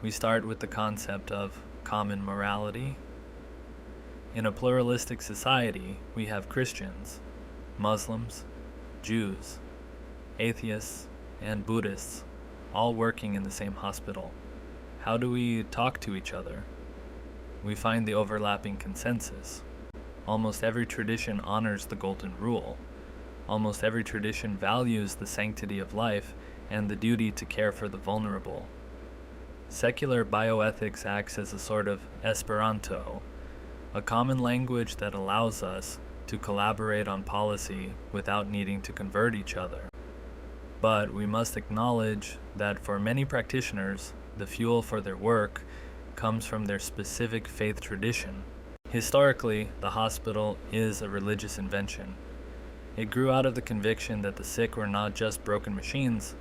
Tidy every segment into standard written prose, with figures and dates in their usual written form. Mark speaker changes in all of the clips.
Speaker 1: we start with the concept of common morality. In a pluralistic society, we have Christians, Muslims, Jews, atheists, and Buddhists, all working in the same hospital. How do we talk to each other? We find the overlapping consensus. Almost every tradition honors the golden rule. Almost every tradition values the sanctity of life and the duty to care for the vulnerable. Secular bioethics acts as a sort of Esperanto, a common language that allows us to collaborate on policy without needing to convert each other. But we must acknowledge that for many practitioners, the fuel for their work comes from their specific faith tradition. Historically, the hospital is a religious invention. It grew out of the conviction that the sick were not just broken machines,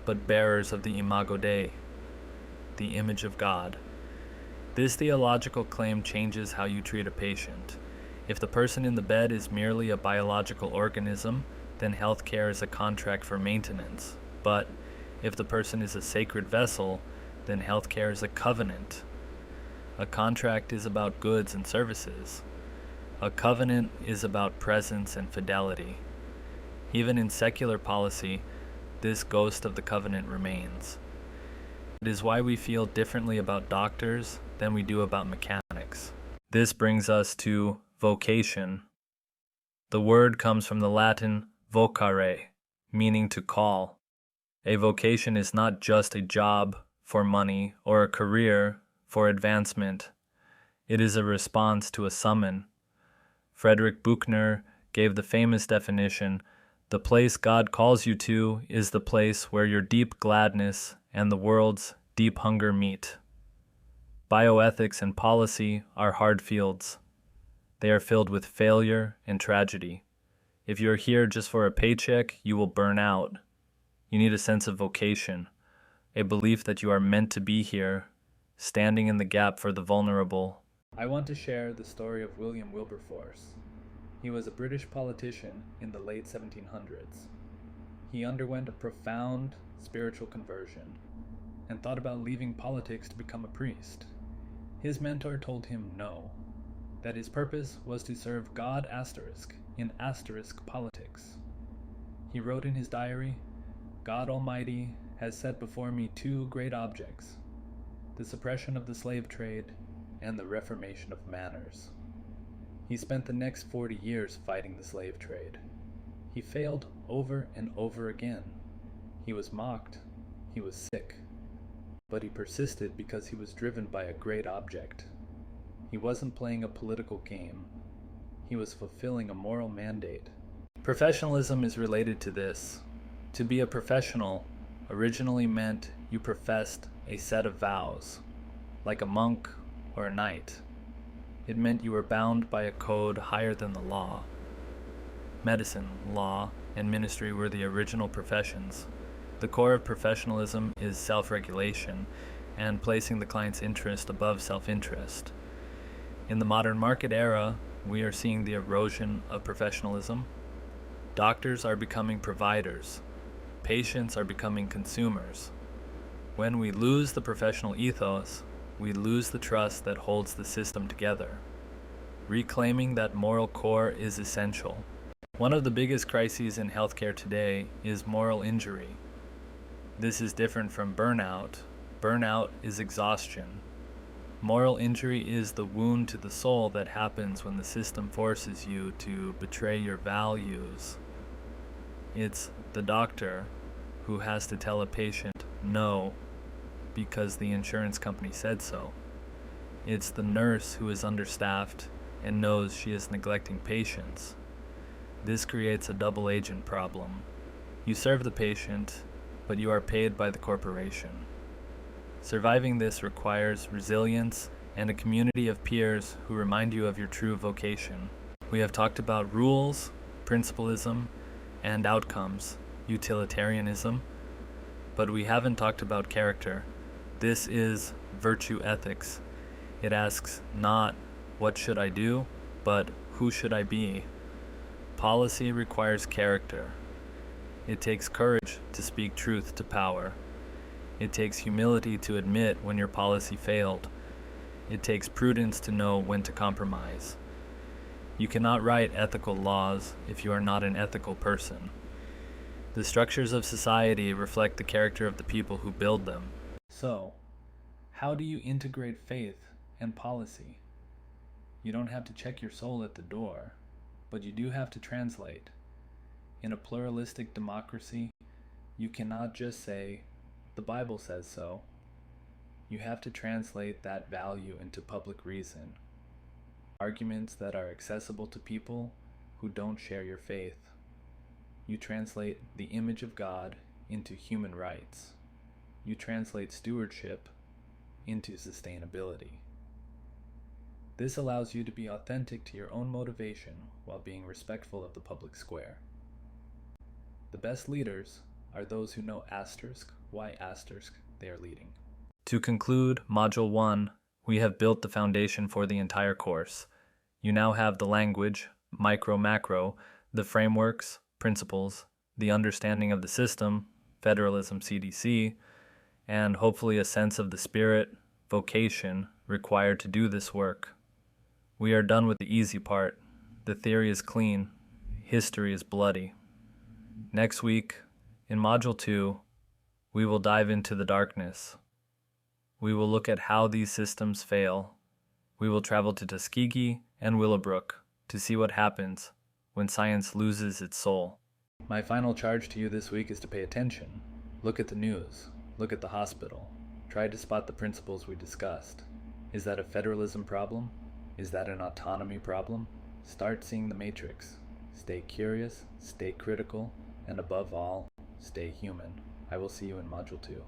Speaker 1: but bearers of the Imago Dei, the image of God. This theological claim changes how you treat a patient. If the person in the bed is merely a biological organism, then healthcare is a contract for maintenance. But if the person is a sacred vessel, then healthcare is a covenant. A contract is about goods and services. A covenant is about presence and fidelity. Even in secular policy, this ghost of the covenant remains. It is why we feel differently about doctors than we do about mechanics. This brings us to vocation. The word comes from the Latin vocare, meaning to call. A vocation is not just a job for money or a career for advancement. It is a response to a summon. Frederick Buechner gave the famous definition, "The place God calls you to is the place where your deep gladness and the world's deep hunger meet." Bioethics and policy are hard fields. They are filled with failure and tragedy. If you're here just for a paycheck, you will burn out. You need a sense of vocation, a belief that you are meant to be here, standing in the gap for the vulnerable. I want to share the story of William Wilberforce. He was a British politician in the late 1700s. He underwent a profound spiritual conversion and thought about leaving politics to become a priest. His mentor told him no, that his purpose was to serve God in politics. He wrote in his diary, "God Almighty has set before me two great objects, the suppression of the slave trade and the reformation of manners." He spent the next 40 years fighting the slave trade. He failed over and over again. He was mocked. He was sick. But he persisted because he was driven by a great object. He wasn't playing a political game. He was fulfilling a moral mandate. Professionalism is related to this. To be a professional originally meant you professed a set of vows, like a monk or a knight. It meant you were bound by a code higher than the law. Medicine, law, and ministry were the original professions. The core of professionalism is self-regulation and placing the client's interest above self-interest. In the modern market era, we are seeing the erosion of professionalism. Doctors are becoming providers. Patients are becoming consumers. When we lose the professional ethos, we lose the trust that holds the system together. Reclaiming that moral core is essential. One of the biggest crises in healthcare today is moral injury. This is different from burnout. Burnout is exhaustion. Moral injury is the wound to the soul that happens when the system forces you to betray your values. It's the doctor who has to tell a patient no because the insurance company said so. It's the nurse who is understaffed and knows she is neglecting patients. This creates a double agent problem. You serve the patient, but you are paid by the corporation. Surviving this requires resilience and a community of peers who remind you of your true vocation. We have talked about rules, principalism, and outcomes, utilitarianism, but we haven't talked about character. This is virtue ethics. It asks not, what should I do, but who should I be? Policy requires character. It takes courage to speak truth to power. It takes humility to admit when your policy failed. It takes prudence to know when to compromise. You cannot write ethical laws if you are not an ethical person. The structures of society reflect the character of the people who build them. So, how do you integrate faith and policy? You don't have to check your soul at the door, but you do have to translate. In a pluralistic democracy, you cannot just say, "The Bible says so." You have to translate that value into public reason. Arguments that are accessible to people who don't share your faith. You translate the image of God into human rights. You translate stewardship into sustainability. This allows you to be authentic to your own motivation while being respectful of the public square. The best leaders are those who know why they are leading. To conclude Module 1, we have built the foundation for the entire course. You now have the language, micro-macro, the frameworks, principles, the understanding of the system, federalism CDC, and hopefully a sense of the spirit, vocation, required to do this work. We are done with the easy part. The theory is clean. History is bloody. Next week, in Module 2, we will dive into the darkness. We will look at how these systems fail. We will travel to Tuskegee and Willowbrook to see what happens when science loses its soul. My final charge to you this week is to pay attention. Look at the news. Look at the hospital. Try to spot the principles we discussed. Is that a federalism problem? Is that an autonomy problem? Start seeing the matrix. Stay curious, stay critical, and above all, stay human. I will see you in Module 2.